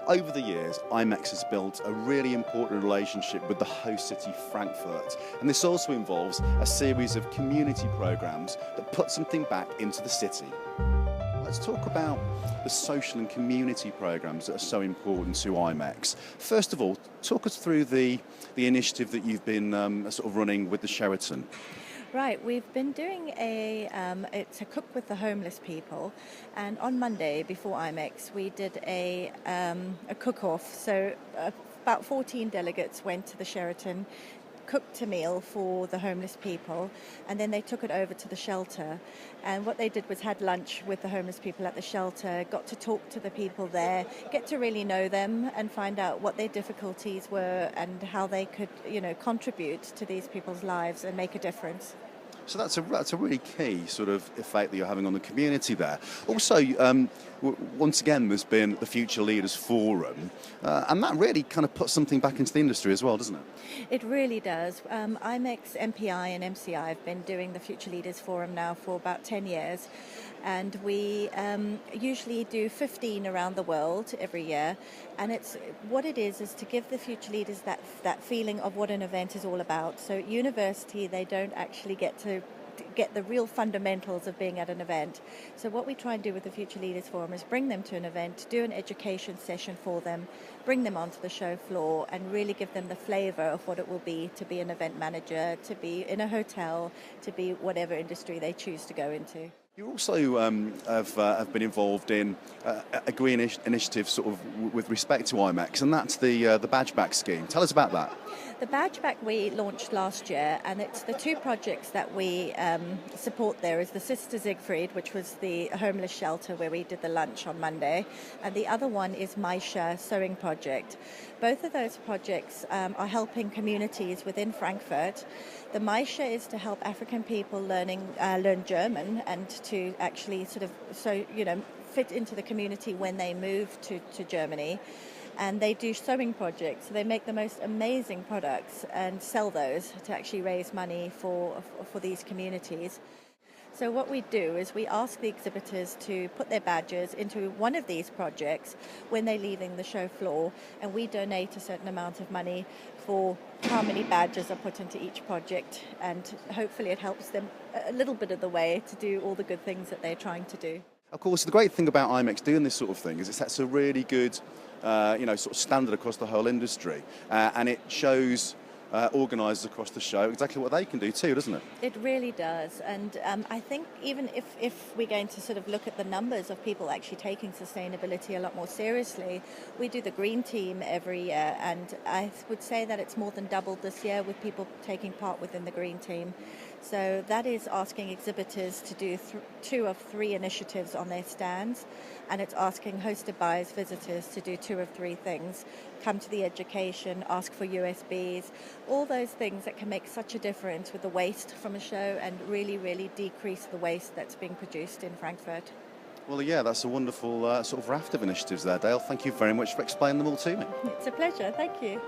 Over the years, IMEX has built a really important relationship with the host city, Frankfurt. And this also involves a series of community programmes that put something back into the city. Let's talk about the social and community programmes that are so important to IMEX. First of all, talk us through the initiative that you've been sort of running with the Sheraton. Right, we've been doing it's a cook with the homeless people, and on Monday before IMEX we did a cook-off. So about 14 delegates went to the Sheraton, cooked a meal for the homeless people, and then they took it over to the shelter. And what they did was had lunch with the homeless people at the shelter, got to talk to the people there, get to really know them and find out what their difficulties were and how they could, contribute to these people's lives and make a difference. So that's a really key sort of effect that you're having on the community there. Also, once again, there's been the Future Leaders Forum, and that really kind of puts something back into the industry as well, doesn't it? It really does. IMEX, MPI and MCI have been doing the Future Leaders Forum now for about 10 years, and we usually do 15 around the world every year, and what it is to give the future leaders that feeling of what an event is all about. So at university, they don't actually get the real fundamentals of being at an event. So what we try and do with the Future Leaders Forum is bring them to an event, do an education session for them, bring them onto the show floor and really give them the flavour of what it will be to be an event manager, to be in a hotel, to be whatever industry they choose to go into. You also have been involved in a green initiative sort of with respect to IMEX, and that's the badge back scheme. Tell us about that. The badge back we launched last year, and it's the two projects that we support there is the Sister Siegfried, which was the homeless shelter where we did the lunch on Monday, and the other one is Maisha Sewing Project. Both of those projects are helping communities within Frankfurt. The Maisha is to help African people learn German and to actually sort of fit into the community when they move to Germany. And they do sewing projects. They make the most amazing products and sell those to actually raise money for these communities. So what we do is we ask the exhibitors to put their badges into one of these projects when they're leaving the show floor, and we donate a certain amount of money for how many badges are put into each project, and hopefully it helps them a little bit of the way to do all the good things that they're trying to do. Of course, the great thing about IMEX doing this sort of thing is it sets a really good sort of standard across the whole industry, and it shows organisers across the show exactly what they can do too, doesn't it? It really does, and I think even if we're going to sort of look at the numbers of people actually taking sustainability a lot more seriously, we do the green team every year, and I would say that it's more than doubled this year with people taking part within the green team. So that is asking exhibitors to do 2 of 3 initiatives on their stands, and it's asking hosted buyers, visitors to do 2 of 3 things. Come to the education, ask for USBs, all those things that can make such a difference with the waste from a show and really, really decrease the waste that's being produced in Frankfurt. Well, yeah, that's a wonderful sort of raft of initiatives there, Dale. Thank you very much for explaining them all to me. It's a pleasure. Thank you.